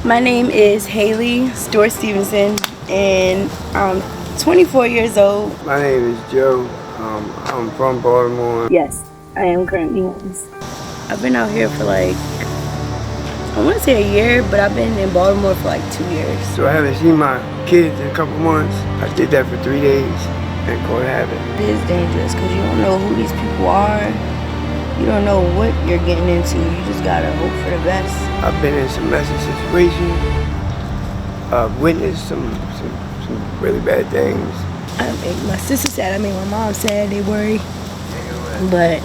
My name is Hailey Stevenson, and I'm 24 years old. My name is Joe. I'm from Baltimore. Yes, I am currently homeless. I've been out here for I want to say a year, but I've been in Baltimore for 2 years. So I haven't seen my kids in a couple months. I did that for 3 days and caught habit. It is dangerous because you don't know who these people are. You don't know what you're getting into. You just gotta hope for the best. I've been in some messy situations. I've witnessed some really bad things. I make my sister sad. I make my mom sad. They worry, but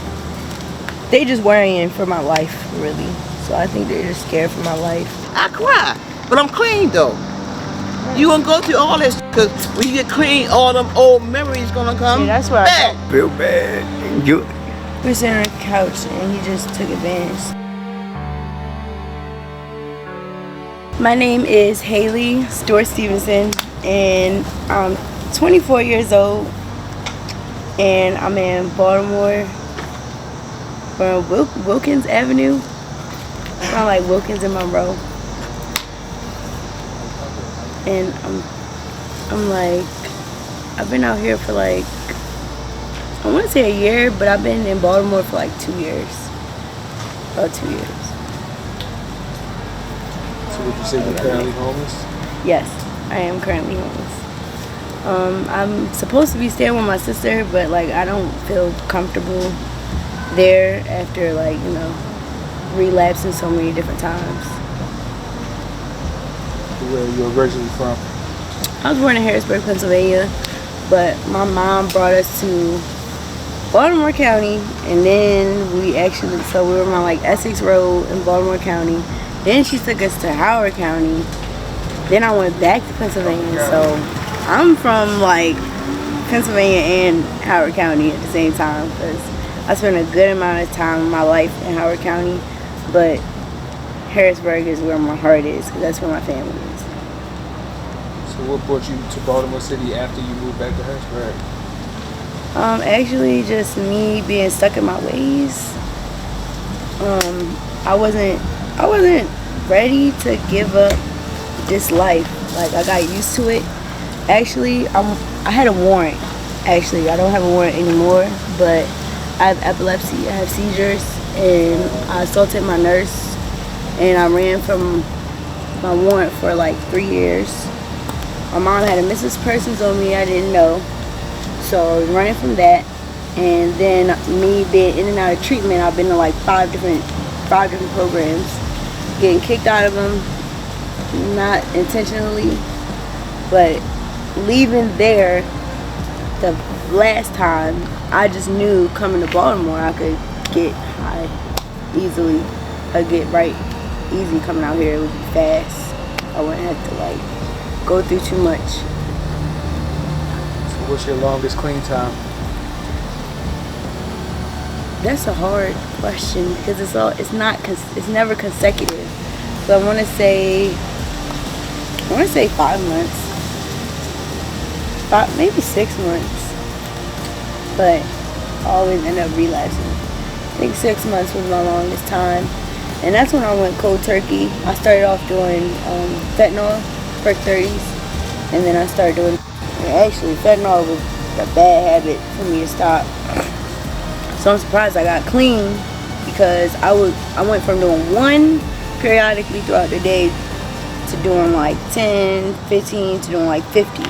they just worrying for my life, really. So I think they're just scared for my life. I cry, but I'm clean though. You gonna go through all this because when you get clean, all them old memories gonna come. Yeah, that's where back. I feel bad and guilty. We were sitting on the couch and he just took advantage. My name is Hailey Stevenson, and I'm 24 years old, and I'm in Baltimore, from Wilkins Avenue, around Wilkins and Monroe. And I've been out here for I want to say a year, but I've been in Baltimore for 2 years. About 2 years. So would you say you're currently homeless? Yes, I am currently homeless. I'm supposed to be staying with my sister, but I don't feel comfortable there after relapsing so many different times. Where are you originally from? I was born in Harrisburg, Pennsylvania, but my mom brought us to Baltimore County, and then we were on Essex Road in Baltimore County. Then she took us to Howard County. Then I went back to Pennsylvania. So I'm from Pennsylvania and Howard County at the same time, because I spent a good amount of time in my life in Howard County, but Harrisburg is where my heart is, because that's where my family is. So what brought you to Baltimore City after you moved back to Harrisburg? Actually just me being stuck in my ways. I wasn't ready to give up this life. I got used to it. Actually, I had a warrant. Actually, I don't have a warrant anymore, but I have epilepsy. I have seizures, and I assaulted my nurse, and I ran from my warrant for 3 years. My mom had a missing persons on me. I didn't know. So I was running from that, and then me being in and out of treatment, I've been to five different programs, getting kicked out of them, not intentionally, but leaving there the last time, I just knew coming to Baltimore I could get high easily. I'd get right easy coming out here. It would be fast. I wouldn't have to go through too much. What's your longest clean time? That's a hard question because it's never consecutive. So I want to say 5 months, maybe 6 months, but I always end up relapsing. I think 6 months was my longest time, and that's when I went cold turkey. I started off doing fentanyl, perk 30s, and then I started doing. Actually, fentanyl was a bad habit for me to stop. So I'm surprised I got clean, because I went from doing one periodically throughout the day to doing 10, 15 to doing 50.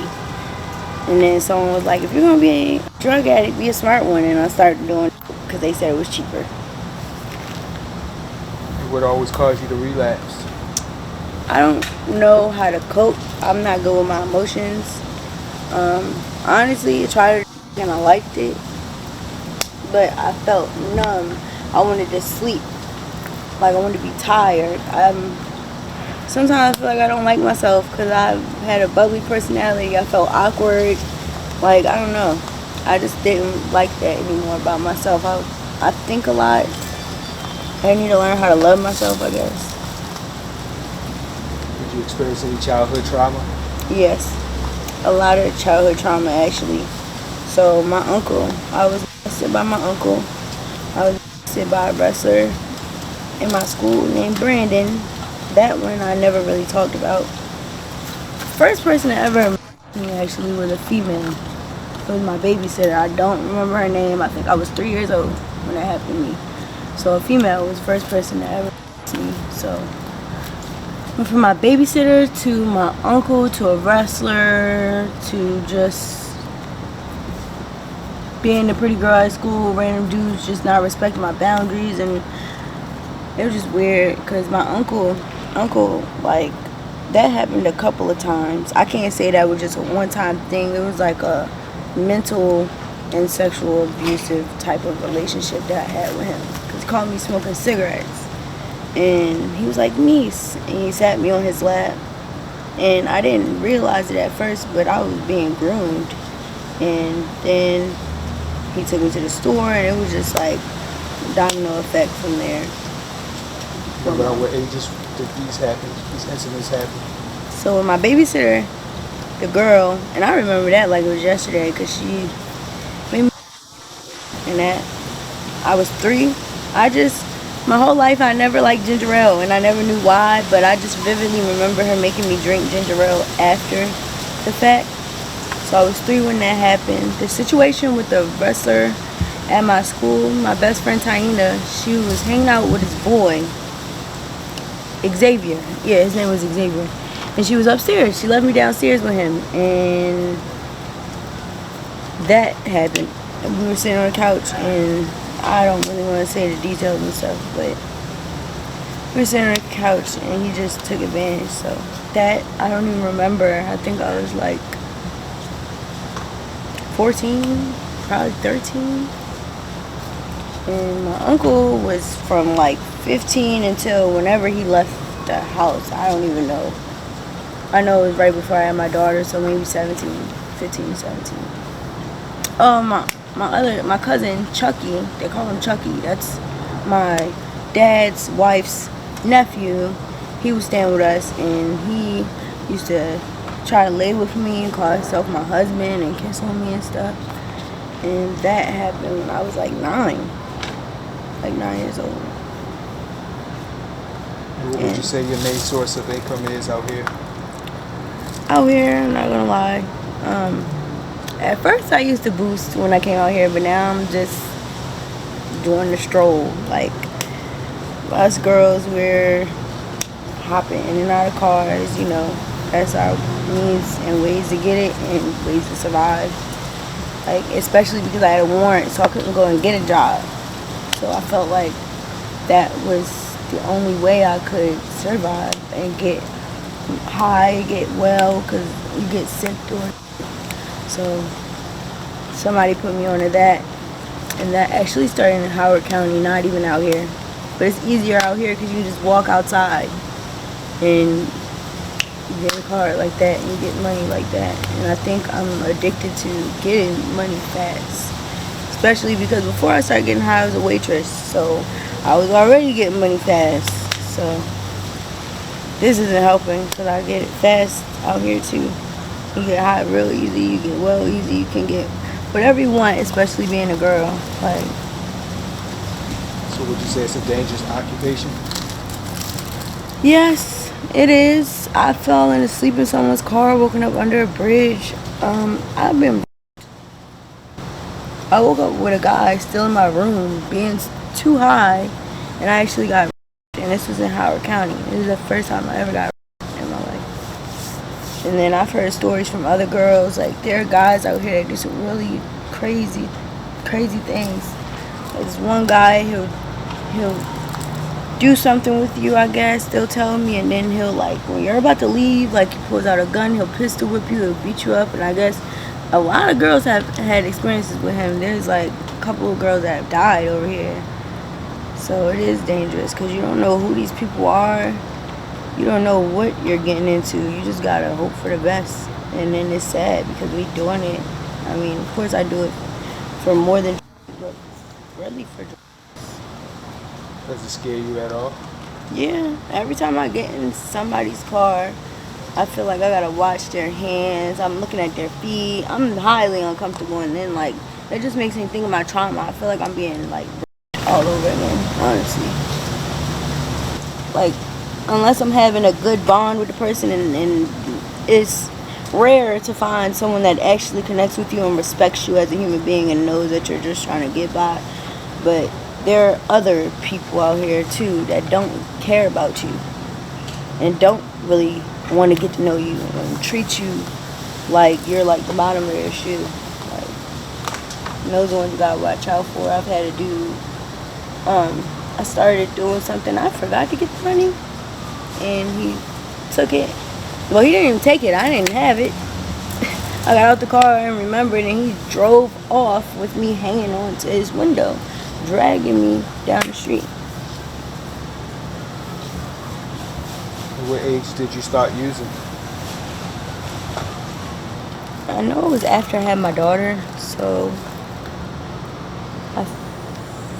And then someone was like, if you're going to be a drug addict, be a smart one. And I started doing it because they said it was cheaper. And what always caused you to relapse? I don't know how to cope. I'm not good with my emotions. Honestly, I tried it and I liked it, but I felt numb. I wanted to sleep. I wanted to be tired. Sometimes I feel I don't like myself because I had a bubbly personality. I felt awkward. I don't know. I just didn't like that anymore about myself. I think a lot. I need to learn how to love myself, I guess. Did you experience any childhood trauma? Yes. A lot of childhood trauma, actually. So my uncle, I was molested by my uncle. I was molested by a wrestler in my school named Brandon. that one I never really talked about. First person to ever me actually was a female. It was my babysitter. I don't remember her name. I think I was 3 years old when that happened to me. So a female was the first person to ever me. So went from my babysitter to my uncle to a wrestler to just being a pretty girl at school, random dudes just not respecting my boundaries, and it was just weird because my uncle, like, that happened a couple of times. I can't say that was just a one-time thing. It was like a mental and sexual abusive type of relationship that I had with him. Because he caught me smoking cigarettes. And he was like, niece. And he sat me on his lap. And I didn't realize it at first, but I was being groomed. And then he took me to the store, and it was just like domino effect from there. Around what ages did these incidents happen? So with my babysitter, the girl, and I remember that like it was yesterday because she made me and that. I was 3. My whole life I never liked ginger ale, and I never knew why, but I just vividly remember her making me drink ginger ale after the fact. So I was 3 when that happened. The situation with the wrestler at my school, my best friend Taina, she was hanging out with his boy, Xavier. Yeah, his name was Xavier. And she was upstairs. She left me downstairs with him. And that happened. And we were sitting on the couch, and I don't really want to say the details and stuff, but we were sitting on the couch, and he just took advantage. So that, I don't even remember. I think I was like 14, probably 13. And my uncle was from like 15 until whenever he left the house. I don't even know. I know it was right before I had my daughter, so maybe 17, 15, 17. My cousin Chucky, they call him Chucky. That's my dad's wife's nephew. He was staying with us, and he used to try to lay with me and call himself my husband and kiss on me and stuff. And that happened when I was like 9. Like 9 years old. What would you say your main source of income is out here? Out here, I'm not gonna lie. At first I used to boost when I came out here, but now I'm just doing the stroll. Like, us girls, we're hopping in and out of cars, you know. That's our means and ways to get it and ways to survive. Like, especially because I had a warrant, so I couldn't go and get a job. So I felt like that was the only way I could survive and get high, get well, because you get sick doing it. So somebody put me onto that, and that actually started in Howard County, not even out here. But it's easier out here because you just walk outside and you get a car like that and you get money like that. And I think I'm addicted to getting money fast. Especially because before I started getting high, I was a waitress. So I was already getting money fast. So this isn't helping because I get it fast out here too. You get high real easy, you get well easy, you can get whatever you want, especially being a girl. Like, so would you say it's a dangerous occupation? yes, it is. I fell asleep in someone's car, woken up under a bridge. I woke up with a guy still in my room being too high, and I actually got, and this was in Howard County. This is the first time I ever got in my life. And then I've heard stories from other girls, like there are guys out here that do some really crazy things. Like this one guy, he'll do something with you, I guess, they'll tell me, and then he'll, like, when you're about to leave, like, he pulls out a gun, he'll pistol whip you, he'll beat you up, and I guess a lot of girls have had experiences with him. There's like a couple of girls that have died over here. So it is dangerous because you don't know who these people are. You don't know what you're getting into. You just gotta hope for the best. And then it's sad because we doing it. I mean, of course I do it for more than, but really for drugs. Does it scare you at all? Yeah, every time I get in somebody's car, I feel like I gotta watch their hands. I'm looking at their feet. I'm highly uncomfortable, and then like it just makes me think of my trauma. I feel like I'm being like all over again, honestly. Like unless I'm having a good bond with the person, and it's rare to find someone that actually connects with you and respects you as a human being and knows that you're just trying to get by. But there are other people out here too that don't care about you and don't really want to get to know you and treat you like you're like the bottom of their shoe. Like, those ones you gotta watch out for. I've had a dude, I started doing something, I forgot to get the money, and he took it. Well, he didn't even take it, I didn't have it. I got out the car and remembered, and he drove off with me hanging on to his window, dragging me down the street. What age did you start using? I know it was after I had my daughter, so I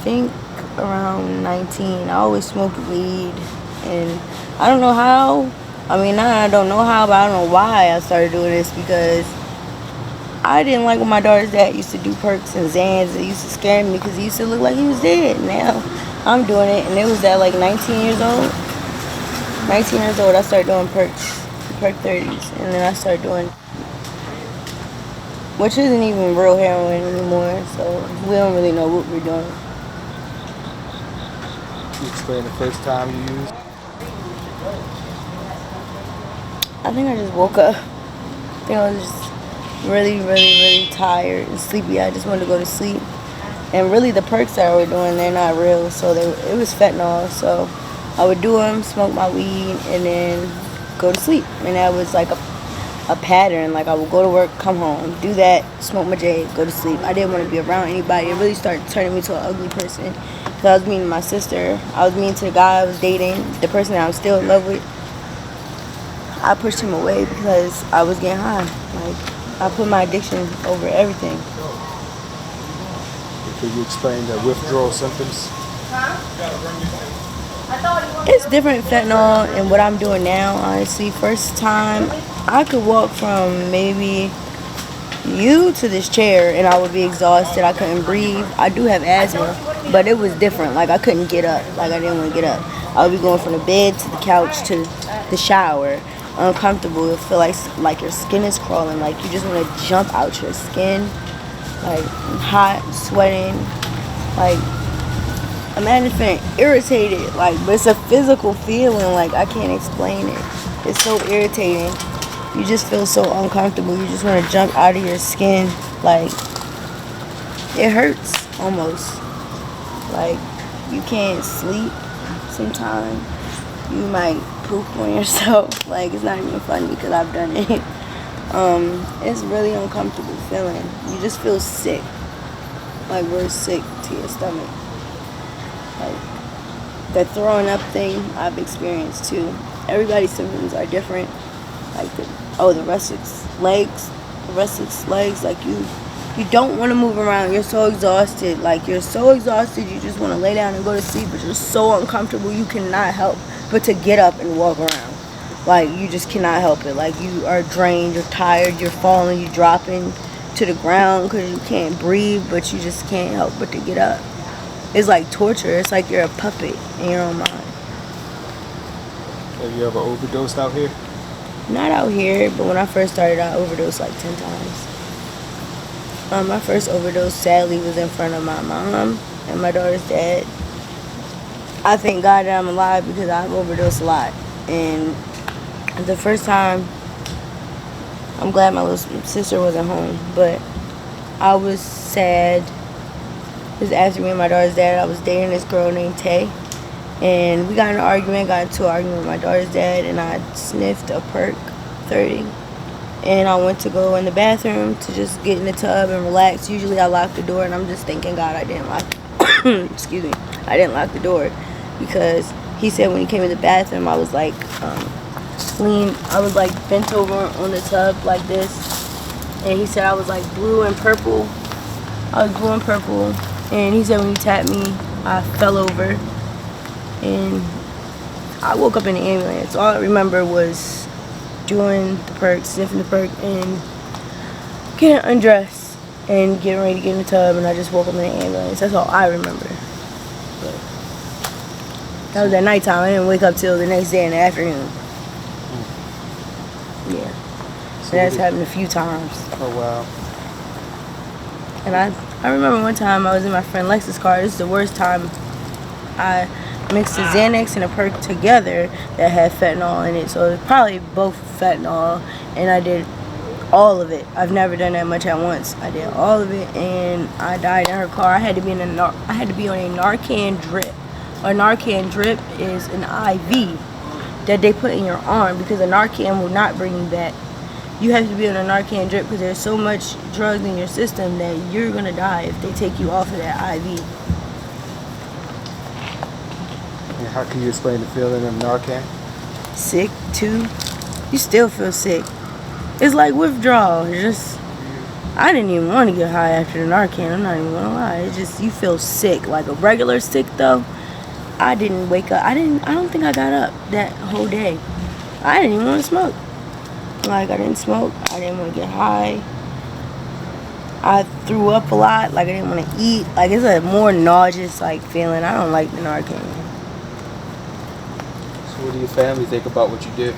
think around 19. I always smoked weed, and I don't know how. I don't know how, but I don't know why I started doing this, because I didn't like when my daughter's dad used to do perks and Zans. It used to scare me because he used to look like he was dead. Now I'm doing it, and it was at like 19 years old. 19 years old, I started doing perk 30s, and then I started doing, which isn't even real heroin anymore, so we don't really know what we're doing. You explain the first time you used? I think I just woke up. I think I was just really, really, really tired and sleepy. I just wanted to go to sleep. And really the perks that we're doing, they're not real, so it was fentanyl. So I would do them, smoke my weed, and then go to sleep. And that was like a pattern. Like, I would go to work, come home, do that, smoke my J, go to sleep. I didn't want to be around anybody. It really started turning me to an ugly person. Because I was mean to my sister. I was mean to the guy I was dating, the person that I'm still in love with. I pushed him away because I was getting high. Like, I put my addiction over everything. Could you explain the withdrawal symptoms? It's different fentanyl and what I'm doing now, honestly. First time, I could walk from maybe you to this chair and I would be exhausted. I couldn't breathe. I do have asthma, but it was different. Like, I couldn't get up. Like, I didn't want to get up. I would be going from the bed to the couch to the shower. Uncomfortable. It feel like your skin is crawling. Like, you just want to jump out your skin. Like, hot, sweating. Like, imagine feeling irritated. Like, but it's a physical feeling. Like, I can't explain it. It's so irritating. You just feel so uncomfortable. You just want to jump out of your skin. Like, it hurts almost. Like, you can't sleep sometimes. You might poop on yourself. Like, it's not even funny because I've done it. It's really uncomfortable feeling. You just feel sick. Like, we're sick to your stomach. Like, the throwing up thing I've experienced too. Everybody's symptoms are different. Like, the restless legs. Like, you don't want to move around. You're so exhausted. Like, you're so exhausted, you just want to lay down and go to sleep, but you're so uncomfortable, you cannot help but to get up and walk around. Like, you just cannot help it. Like, you are drained, you're tired, you're falling, you're dropping to the ground because you can't breathe, but you just can't help but to get up. It's like torture. It's like you're a puppet in your own mind. Have you ever overdosed out here? Not out here, but when I first started, I overdosed like 10 times. My first overdose, sadly, was in front of my mom and my daughter's dad. I thank God that I'm alive because I've overdosed a lot. And the first time, I'm glad my little sister wasn't home, but I was sad. It was after me and my daughter's dad. I was dating this girl named Tay, and we got into an argument with my daughter's dad, and I sniffed a perk 30, and I went to go in the bathroom to just get in the tub and relax. Usually I lock the door, and I'm just thanking God I didn't lock excuse me, I didn't lock the door, because he said when he came in the bathroom, I was like I was like bent over on the tub like this, and he said I was like blue and purple. I was blue and purple, and he said when he tapped me, I fell over, and I woke up in the ambulance. All I remember was doing the perk, sniffing the perk, and getting undressed and getting ready to get in the tub, and I just woke up in the ambulance. That's all I remember. But That was at nighttime. I didn't wake up till the next day in the afternoon. Yeah. So that's happened a few times. Oh, wow. And I remember one time I was in my friend Lex's car. This is the worst time. I mixed a Xanax and a perk together that had fentanyl in it. So it was probably both fentanyl, and I did all of it. I've never done that much at once. I did all of it, and I died in her car. I had to be on a Narcan drip. A Narcan drip is an IV that they put in your arm because a Narcan will not bring you back. You have to be on a Narcan drip because there's so much drugs in your system that you're gonna die if they take you off of that IV. And how can you explain the feeling of Narcan? Sick too. You still feel sick. It's like withdrawal. It's just, I didn't even want to get high after the Narcan. I'm not even gonna lie. It's just, you feel sick. Like a regular sick though, I didn't wake up. I don't think I got up that whole day. I didn't even want to smoke. Like, I didn't smoke. I didn't want to get high. I threw up a lot. Like, I didn't want to eat. Like, it's a more nauseous, like, feeling. I don't like the Narcan. So what do your family think about what you did?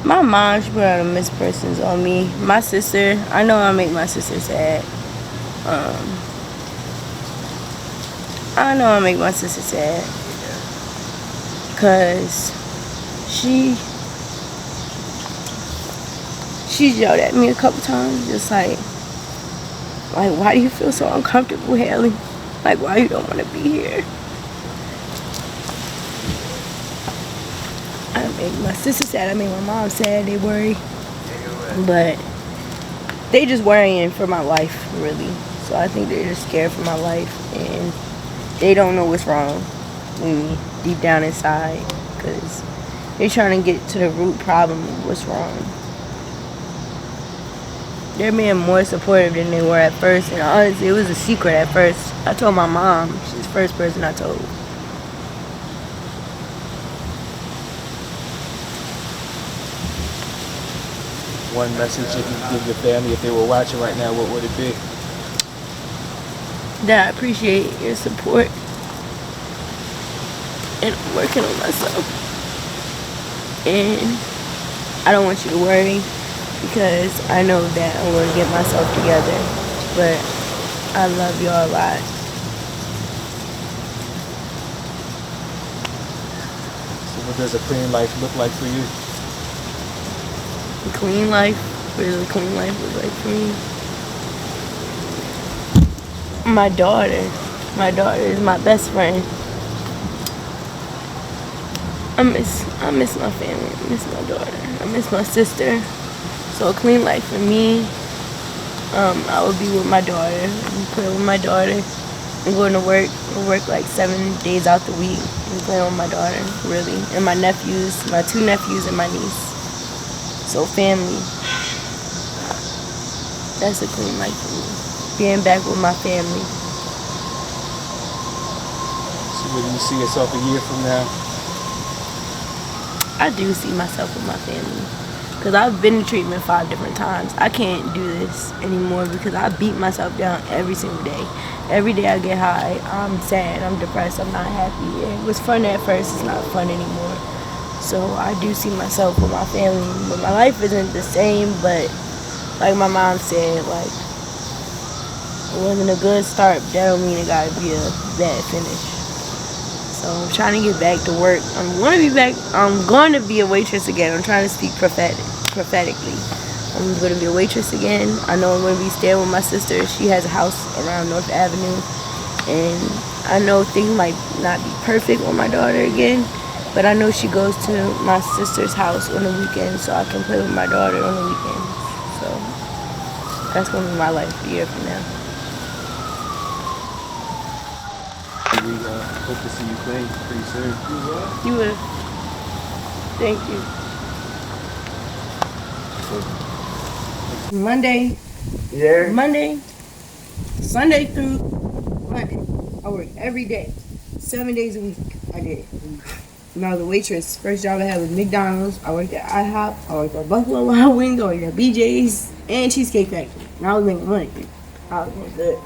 My mom, she put out a missed persons on me. My sister, I know I make my sister sad. I know I make my sister sad. Because she yelled at me a couple times, just like, why do you feel so uncomfortable, Hailey? Like, why you don't want to be here? I made my sister sad, I made my mom sad, they worry. But they just worrying for my life, really. So I think they're just scared for my life, and they don't know what's wrong with me deep down inside, because they're trying to get to the root problem of what's wrong. They're being more supportive than they were at first, and honestly, it was a secret at first. I told my mom. She's the first person I told. One message if you give your family, if they were watching right now, what would it be? That I appreciate your support, and I'm working on myself. And I don't want you to worry, because I know that I'm going to get myself together. But I love y'all a lot. So what does a clean life look like for you? A clean life? What does a clean life look like for me? My daughter. My daughter is my best friend. I miss my family. I miss my daughter. I miss my sister. So a clean life for me, I would be with my daughter, and play with my daughter, and going to work. I work like 7 days out the week, and playing with my daughter, really, and my nephews, my 2 nephews and my niece. So family, that's a clean life for me. Being back with my family. So where do you see yourself a year from now? I do see myself with my family. Because I've been in treatment 5 different times. I can't do this anymore because I beat myself down every single day. Every day I get high, I'm sad, I'm depressed, I'm not happy. It was fun at first, it's not fun anymore. So I do see myself with my family. But my life isn't the same, but like my mom said, like, it wasn't a good start, but that don't mean it gotta be a bad finish. So I'm trying to get back to work. I'm going to be a waitress again. I'm trying to speak prophetically. I'm going to be a waitress again. I know I'm going to be staying with my sister. She has a house around North Avenue. And I know things might not be perfect with my daughter again, but I know she goes to my sister's house on the weekends, so I can play with my daughter on the weekends. So that's going to be my life a year from now. We hope to see you clean pretty soon. You will. Thank you. Monday, Sunday through Monday, I work every day, 7 days a week. I did. When I was a waitress, first job I had was McDonald's. I worked at IHOP. I worked at Buffalo Wild Wings. I worked at BJ's and Cheesecake Factory. And I was making money. I was doing good.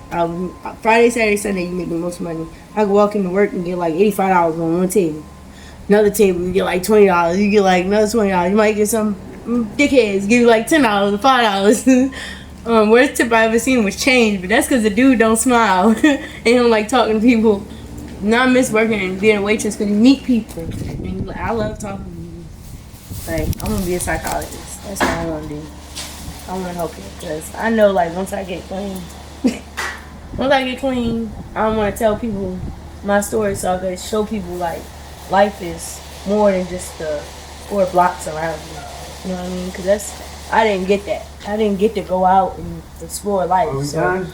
Friday, Saturday, Sunday, you make the most money. I could walk into work and get like $85 on one table. Another table, you get like $20. You get like another $20. You might get some dickheads give you like $10 or $5. Worst tip I ever seen was change, but that's because the dude don't smile and he don't like talking to people. Now I miss working and being a waitress because you meet people. And like, I love talking to people. Like, I'm gonna be a psychologist. That's what I want to do. I want to help you because I know like once I get clean, I don't want to tell people my story so I can show people like life is more than just the 4 blocks around you. You know what I mean? Because I didn't get that. I didn't get to go out and explore life. So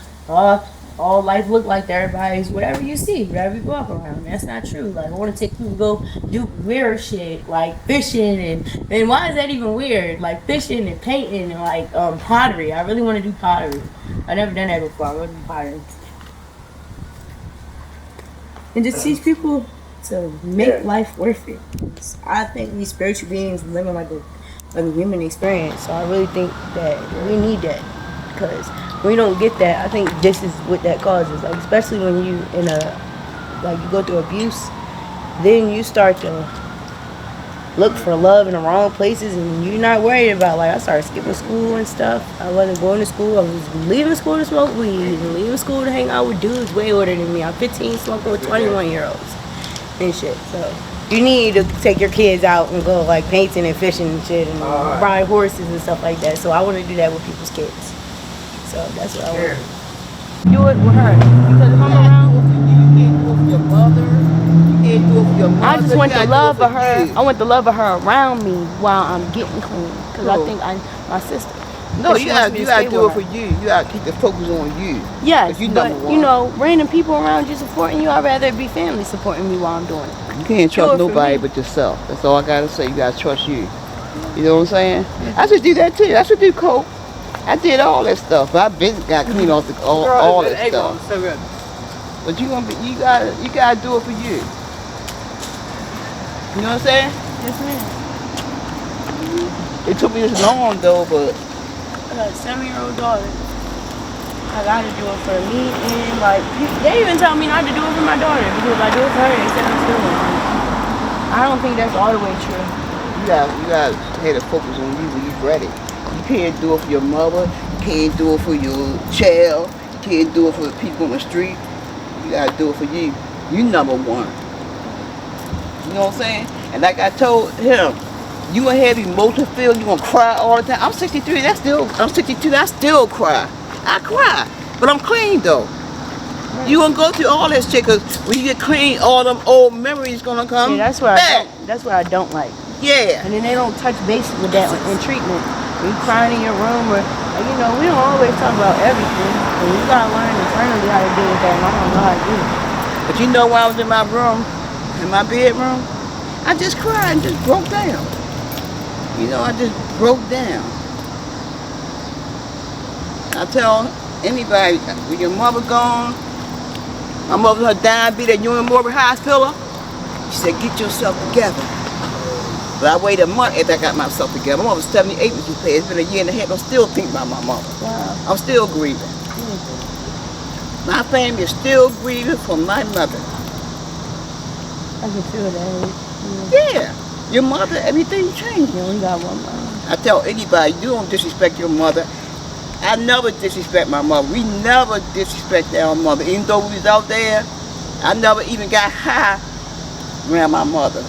all life look like to everybody's whatever you see, whatever you go up around. That's not true. Like I want to take people to go do weird shit like fishing and why is that even weird? Like fishing and painting and like pottery. I really want to do pottery. I never done that before. I want to do pottery. And just teach people to make life worth it. I think we spiritual beings living like a human experience. So I really think that we need that because when you don't get that, I think this is what that causes. Like especially when you in you go through abuse, then you start to look for love in the wrong places, and you're not worried about like I started skipping school and stuff. I wasn't going to school. I was leaving school to smoke weed and leaving school to hang out with dudes way older than me. I'm 15 smoking with 21-year-olds and shit. So you need to take your kids out and go like painting and fishing and shit and ride horses and stuff like that. So I want to do that with people's kids. So that's what I want. Do it with her because if I'm around, you can't do it for your mother. You can't do it for your mother. I just want the love of her. I want the love of her around me while I'm getting clean because I think my sister. No, you gotta do it for you. You gotta keep the focus on you. Yes, but you know, random people around you supporting you, I'd rather it be family supporting me while I'm doing it. You can't trust nobody but yourself. That's all I gotta say. You gotta trust you. You know what I'm saying? I should do that too. I should do coke. I did all that stuff. I've been got clean off all that stuff. So good. But you gotta do it for you. You know what I'm saying? Yes, ma'am. It took me this long though, but I got a 7-year-old daughter. I gotta do it for me and like they even tell me not to do it for my daughter because if I do it for her, they said I'm still wrong. I don't think that's all the way true. you gotta have to focus on you when you're ready. You can't do it for your mother. You can't do it for your child. You can't do it for the people on the street. You gotta do it for you. You number one. You know what I'm saying? And like I told him, you gonna have emotion filled. You gonna cry all the time. I'm 63. I'm 62. I still cry. I cry, but I'm clean though. You gonna go through all that shit, cause when you get clean, all them old memories gonna come. Yeah, that's what I don't like. Yeah. And then they don't touch base with that in treatment. When you crying in your room or like, you know, we don't always talk about everything. And you gotta learn internally how to deal with that. And I don't know how to do it. But you know, when I was in my room, in my bedroom, I just cried and just broke down. You know, I just broke down. I tell anybody, when your mother gone, my mother, her diabetes at Union Morgan Hospital, she said, get yourself together. But I waited a month after I got myself together. My mother was 78 when she passed. It's been a year and a half. I'm still thinking about my mother. Wow. I'm still grieving. My family is still grieving for my mother. I can feel that. Yeah. Your mother, everything changed. You only got one mom. I tell anybody, you don't disrespect your mother. I never disrespect my mother. We never disrespect our mother. Even though we was out there, I never even got high around my mother.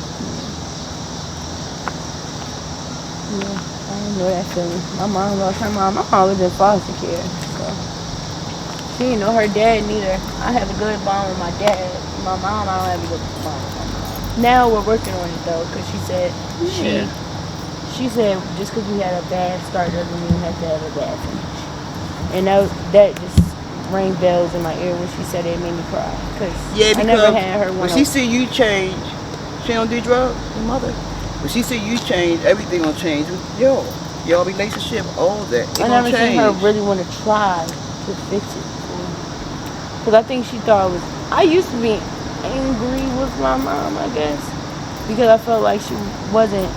Yeah, I don't know that feeling. My mom lost her mom. My mom was in foster care, so she didn't know her dad neither. I have a good bond with my dad. My mom, I don't have a good bond with my mom. Now we're working on it though, cause she said she said just because we had a bad start doesn't mean we have to have a bad finish. And that just rang bells in my ear when she said it. It made me cry. Cause I never had her when she see you change, she don't do drugs, your mother. When she see you change, everything gonna change with your relationship, all that. I never seen her really want to try to fix it. Because I think she thought I used to be angry with my mom, I guess. Because I felt like she wasn't,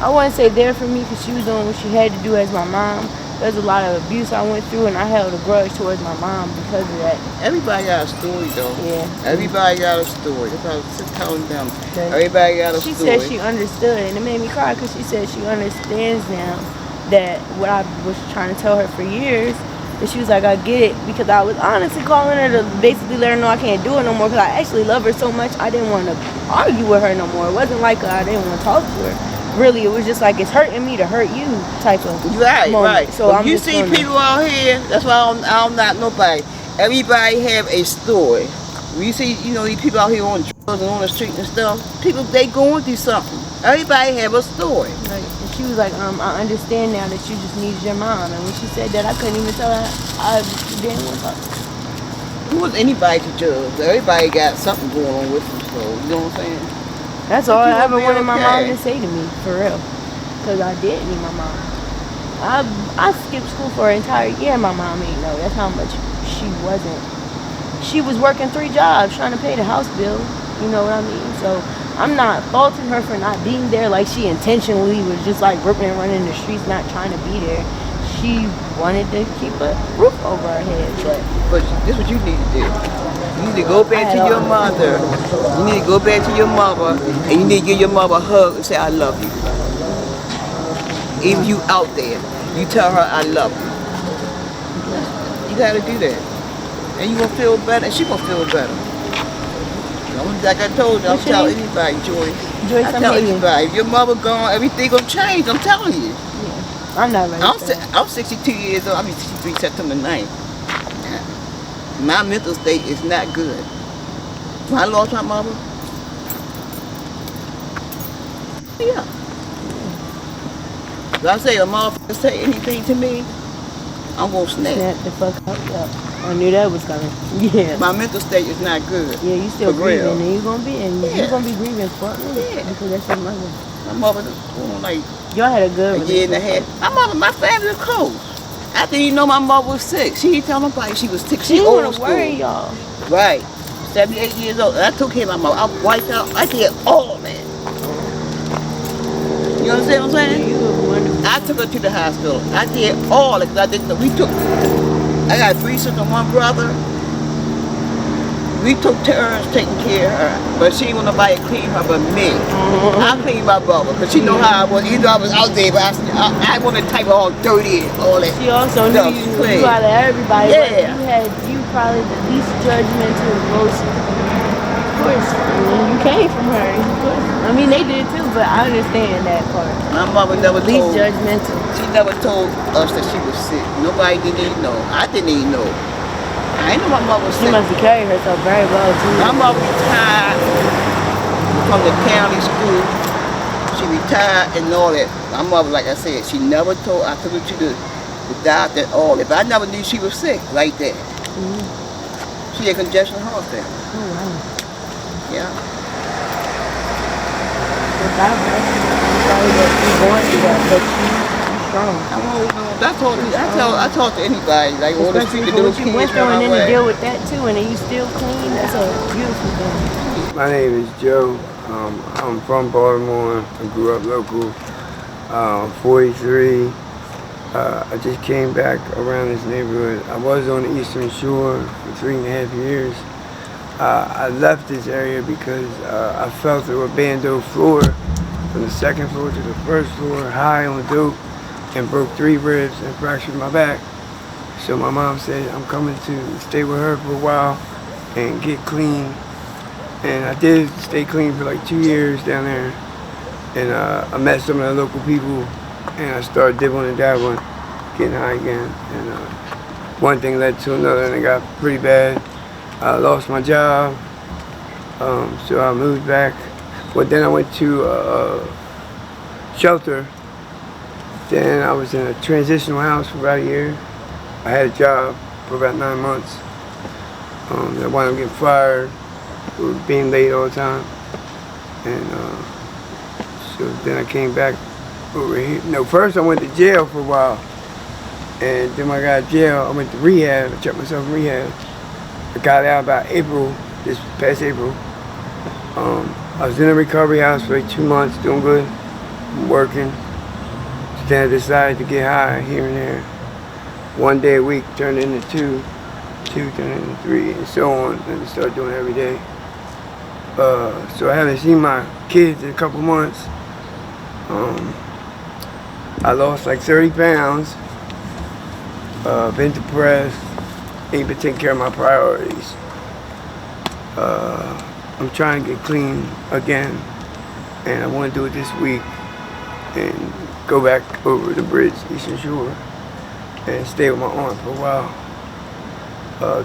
I wouldn't say there for me because she was doing what she had to do as my mom. There's a lot of abuse I went through, and I held a grudge towards my mom because of that. Everybody got a story, though. Yeah. Everybody got a story. That's what I was telling them. Everybody got a story. She said she understood, and it made me cry because she said she understands now that what I was trying to tell her for years. And she was like, I get it, because I was honestly calling her to basically let her know I can't do it no more, because I actually love her so much I didn't want to argue with her no more. It wasn't like I didn't want to talk to her. Really, it was just like, it's hurting me to hurt you type of Right, moment. right. So when you see people out here, that's why I'm not nobody. Everybody have a story. When you see, you know, these people out here on drugs and on the street and stuff, people, they going through something. Everybody have a story. Right. And she was like, I understand now that you just needed your mom. And when she said that, I couldn't even tell her I didn't want to talk. Who was anybody to judge? Everybody got something going on with them, so you know what I'm saying? That's all I ever wanted my mom okay. to say to me, for real. Because I did need my mom. I skipped school for an entire year, my mom ain't know. That's how much she wasn't. She was working 3 jobs trying to pay the house bill. You know what I mean? So I'm not faulting her for not being there, like she intentionally was just like ripping and running the streets, not trying to be there. She wanted to keep a roof over her head, But this is what you need to do. You need to go back to your mother. You need to go back to your mother, and you need to give your mother a hug and say, I love you. Even you out there, you tell her, I love you. You gotta do that. And you gonna feel better, and she gonna feel better. Like I told you, I'll tell anybody, Joyce. I tell anybody, if your mother gone, everything gonna change, I'm telling you. Yeah. I'm not ready. I'm 62 years old, I'll be 63 September 9th. My mental state is not good. When I lost my mother, yeah. If I say a motherfucker say anything to me, I'm gonna snap. Snap the fuck up. Yeah. I knew that was coming. Yeah. My mental state is not good. Yeah, you still grieving, real. and you're gonna be grieving for me. Yeah. Because that's your mother. My mother was like Y'all had a good a year and a half. My family was close. I didn't even know my mother was sick. She didn't tell nobody she was sick. She old school. Worry y'all. Right. 78 years old. And I took care of my mother. I wiped out. I did all that. You understand what I'm saying? You look wonderful. I took her to the hospital. I did all it because I didn't know. I got 3 sisters and 1 brother. We took turns taking care of her, but she ain't want nobody to clean her but me. I clean my brother because she know how I was. Even though I was out there, but I wasn't type of all dirty and all that. She also knew you out of everybody. Yeah. You probably the least judgmental, the most. Of course, you came from her. I mean, they did too, but I understand that part. My mother never least told. Judgmental. She never told us that she was sick. Nobody didn't even know. I didn't even know. I didn't know my mother was sick. She must have carried herself very well too. My mother retired from the county school. She retired and all that. My mother, like I said, she never told. I took her to the doctor and all that, but I never knew she was sick like that. She had congestion heart failure. Oh wow. Yeah. I'm sorry that you're going through that, but you're strong. I'm holding on. I talk to anybody, like all the street, the little kids went through down and my then to way. deal with that too, and then you still clean. That's a beautiful thing. My name is Joe. I'm from Baltimore. I grew up local. 43. I just came back around this neighborhood. I was on the Eastern Shore for 3.5 years. I left this area because I fell through a bando floor from the 2nd floor to the 1st floor, high on dope, and broke 3 ribs and fractured my back. So my mom said I'm coming to stay with her for a while and get clean. And I did stay clean for like 2 years down there. And I met some of the local people, and I started dibbling and dabbling, getting high again. And one thing led to another, and it got pretty bad. I lost my job, so I moved back. But then I went to a shelter. Then I was in a transitional house for about a year. I had a job for about 9 months. I wound up getting fired, being late all the time. And so then I came back over here. No, first I went to jail for a while. And then when I got out of jail, I went to rehab. I checked myself in rehab. I got out about April, this past April. I was in a recovery house for like 2 months, doing good, working. Then I decided to get high here and there. 1 day a week turned into two, two turned into three, and so on, and start doing it every day. So I haven't seen my kids in a couple months. I lost like 30 pounds, been depressed, ain't been taking care of my priorities. I'm trying to get clean again, and I want to do it this week and go back over the bridge, Eastern Shore, and stay with my aunt for a while.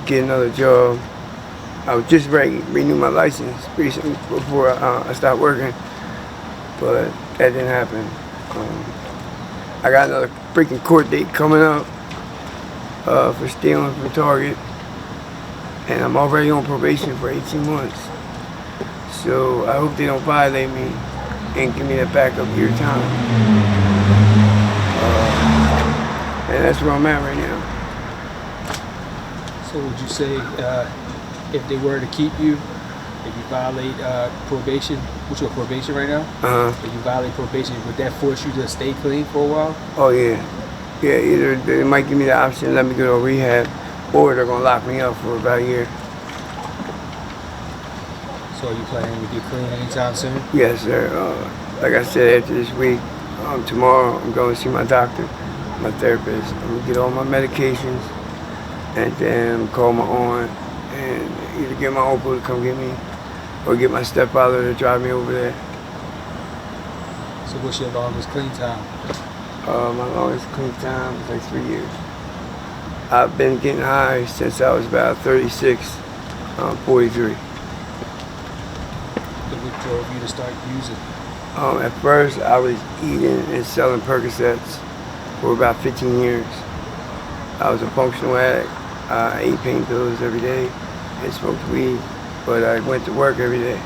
Get another job. I was just ready to renew my license recently before I stopped working, but that didn't happen. I got another freaking court date coming up for stealing from Target, and I'm already on probation for 18 months. So I hope they don't violate me and give me that backup year time. And that's where I'm at right now. So would you say if they were to keep you, if you violate probation, which you're on probation right now, if you violate probation, would that force you to stay clean for a while? Oh yeah. Yeah, either they might give me the option to let me go to rehab, or they're gonna lock me up for about a year. So are you planning to get clean anytime soon? Yes, sir. Like I said, after this week, tomorrow I'm going to see my doctor, my therapist. I'm gonna get all my medications, and then call my aunt and either get my uncle to come get me, or get my stepfather to drive me over there. So what's your longest clean time? My longest clean time was like 3 years. I've been getting high since I was about 36, 43. What drove you to start using? At first, I was eating and selling Percocets for about 15 years. I was a functional addict. I ate pain pills every day and smoked weed, but I went to work every day.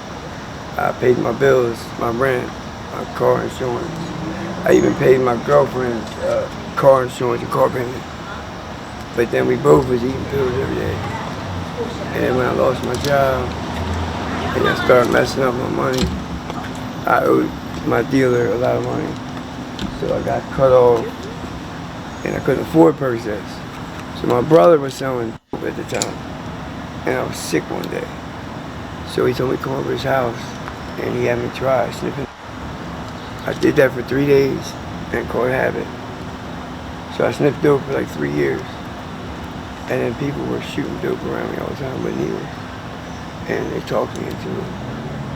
I paid my bills, my rent, my car insurance. I even paid my girlfriend's car insurance and car payment. But then we both was eating pills every day. And when I lost my job, and I started messing up my money, I owed my dealer a lot of money. So I got cut off, and I couldn't afford Percocets. So my brother was selling at the time, and I was sick one day. So he told me to come over to his house, and he had me try sniffing. I did that for 3 days and caught habit. So I sniffed dope for like 3 years. And then people were shooting dope around me all the time with needles. And they talked me into it.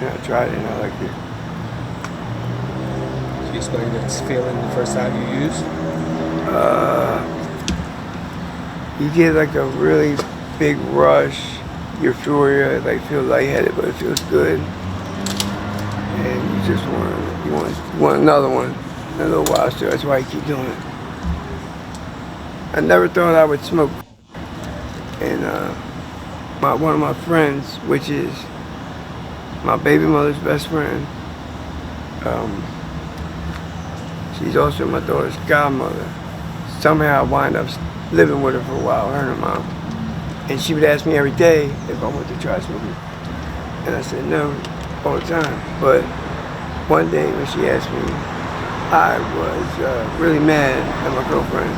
And I tried it and I liked it. Can you explain that feeling the first time you used? You get like a really big rush, euphoria, like feel lightheaded, but it feels good. And you just want another one in a little while, so that's why I keep doing it. I never thought I would smoke. And one of my friends, which is my baby mother's best friend, she's also my daughter's godmother. Somehow I wind up living with her for a while, her and her mom. And she would ask me every day if I wanted to try smoking. And I said no all the time. But one day when she asked me, I was really mad at my girlfriend,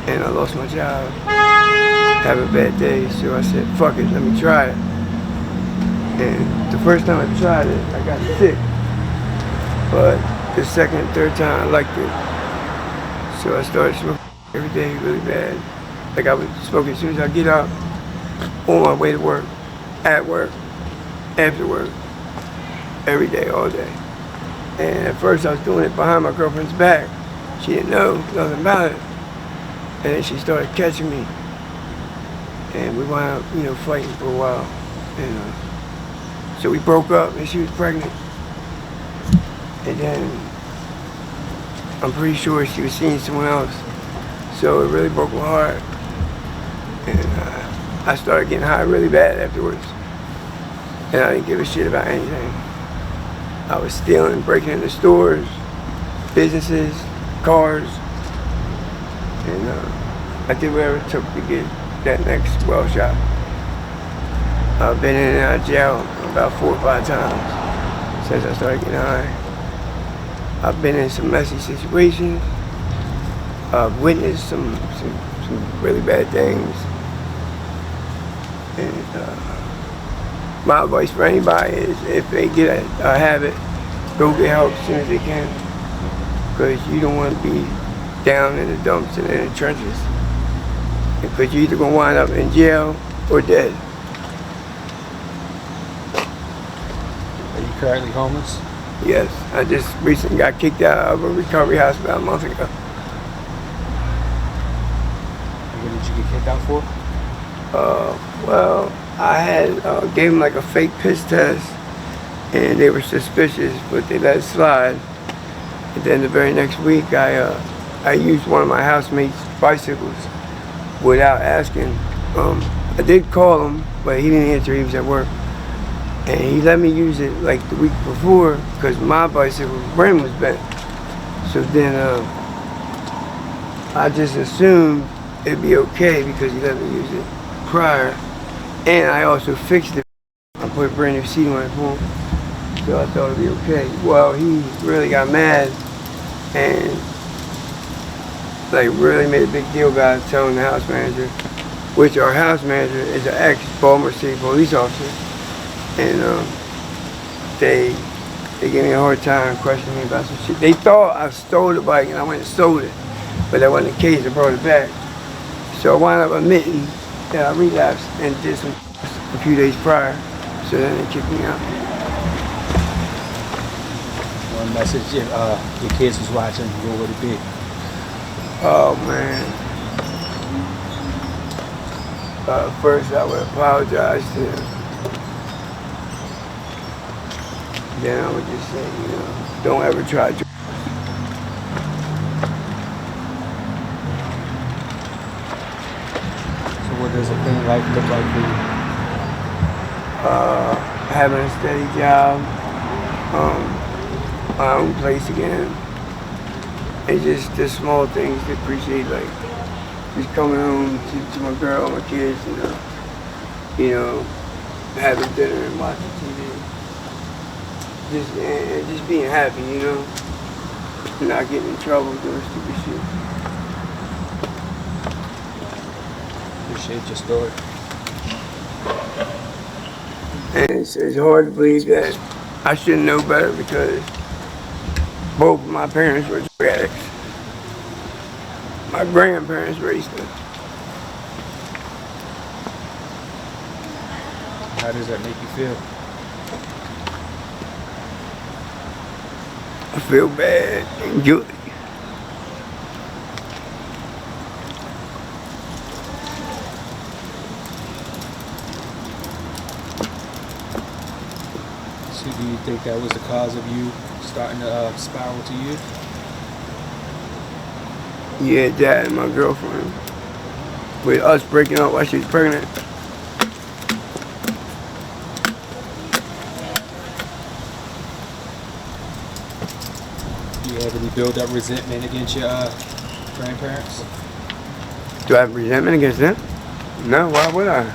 and I lost my job, having a bad day, so I said, fuck it, let me try it. And the first time I tried it, I got sick, but the second and third time I liked it. So I started smoking every day really bad. Like I was smoking as soon as I get up, on my way to work, at work, after work, every day, all day. And at first I was doing it behind my girlfriend's back. She didn't know nothing about it. And then she started catching me. And we wound up, fighting for a while. And so we broke up and she was pregnant. And then I'm pretty sure she was seeing someone else. So it really broke my heart. And I started getting high really bad afterwards. And I didn't give a shit about anything. I was stealing, breaking into stores, businesses, cars, and I did whatever it took to get that next well shot. I've been in and out of jail about 4 or 5 times since I started getting high. I've been in some messy situations. I've witnessed some some really bad things. And my advice for anybody is if they get a habit, go get help as soon as they can. Because you don't want to be down in the dumps and in the trenches. Because you're either going to wind up in jail or dead. Are you currently homeless? Yes, I just recently got kicked out of a recovery hospital a month ago. And what did you get kicked out for? Well, I had gave them like a fake piss test, and they were suspicious, but they let it slide. And then the very next week, I used one of my housemates' bicycles without asking. I did call him, but he didn't answer. He was at work. And he let me use it like the week before because my bicycle rim was bent. So then I just assumed it'd be okay because he let me use it prior. And I also fixed it. I put a brand new seat on it for him. So I thought it'd be okay. Well, he really got mad and like really made a big deal about it, telling the house manager, which our house manager is an ex-Baltimore City police officer. And they gave me a hard time questioning me about some shit. They thought I stole the bike and I went and sold it, but that wasn't the case. I brought it back. So I wound up admitting that I relapsed and did some a few days prior. So then they kicked me out. One message if your kids was watching, what would it be? Oh man. First I would apologize to them. Then I would just say, don't ever try drugs. So what does a clean life look like for you? Having a steady job, my own place again, and just the small things to appreciate, like just coming home to my girl, my kids, having dinner and watching TV. Just being happy, not getting in trouble doing stupid shit. Appreciate your story. And it's hard to believe that I should know better because both of my parents were drug addicts. My grandparents raised me. How does that make you feel? I feel bad and guilty. So do you think that was the cause of you starting to spiral to you? Yeah, Dad and my girlfriend. With us breaking up while she was pregnant. Do you have any build-up resentment against your grandparents? Do I have resentment against them? No, why would I?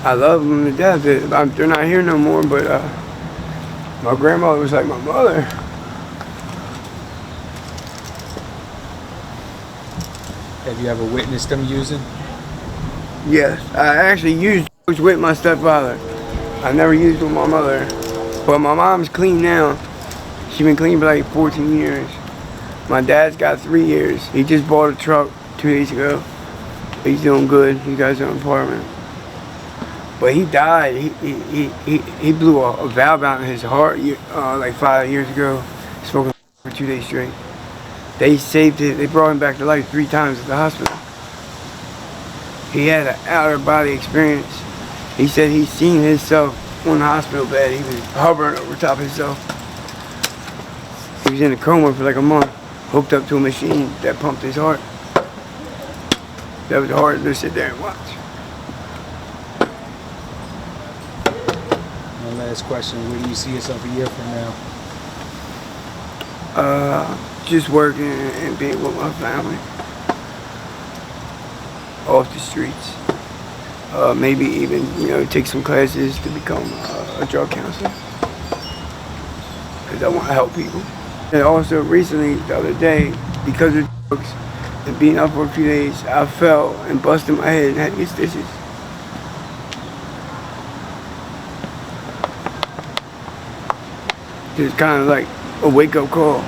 I love them to death. They're not here no more, but my grandmother was like my mother. Have you ever witnessed them using? Yes, I actually used drugs with my stepfather. I never used with my mother. But my mom's clean now. She's been clean for like 14 years. My dad's got 3 years. He just bought a truck 2 days ago. He's doing good. He got his own apartment. But he died. He blew a valve out in his heart like 5 years ago. Smoking for 2 days straight. They saved it. They brought him back to life 3 times at the hospital. He had an out-of-body experience. He said he's seen himself on the hospital bed. He was hovering over top of himself. He was in a coma for like a month, hooked up to a machine that pumped his heart. That was hard to sit there and watch. One last question. Where do you see yourself a year from now? Just working and being with my family. Off the streets. Maybe even, take some classes to become a drug counselor. Because I want to help people. And also recently, the other day, because of drugs, and being up for a few days, I fell and busted my head and had to get stitches. It's kind of like a wake-up call.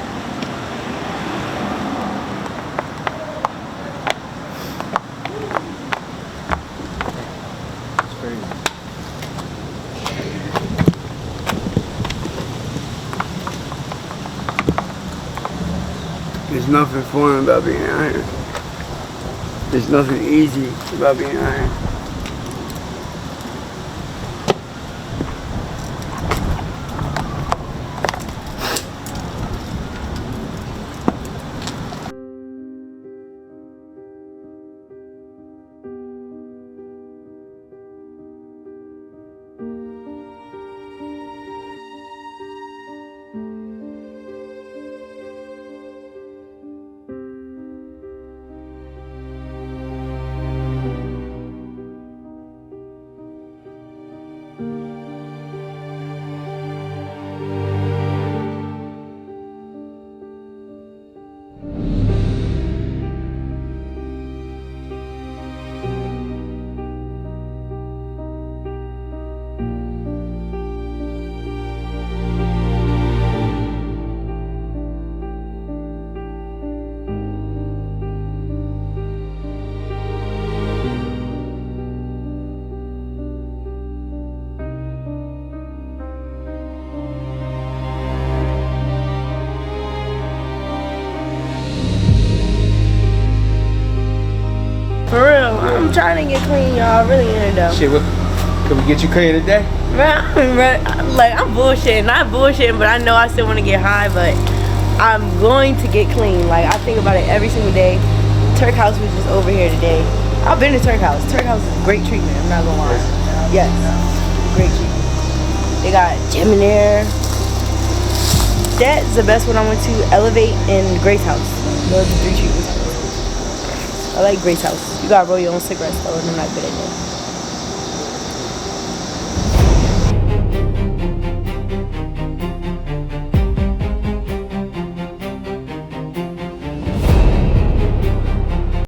There's nothing fun about being out here. There's nothing easy about being out here. For real, I'm trying to get clean, y'all. Really in it though. Shit, what? Can we get you clean today? Man, I'm bullshitting. Not bullshitting, but I know I still want to get high, but I'm going to get clean. Like, I think about it every single day. Turk House was just over here today. I've been to Turk House. Turk House is great treatment, I'm not gonna lie. Yes, great treatment. They got gym in there. That's the best one I went to. Elevate and Grace House. Those are the 3 treatments I went to. I like Grace House. You gotta roll your own cigarettes though, and I'm not good at that.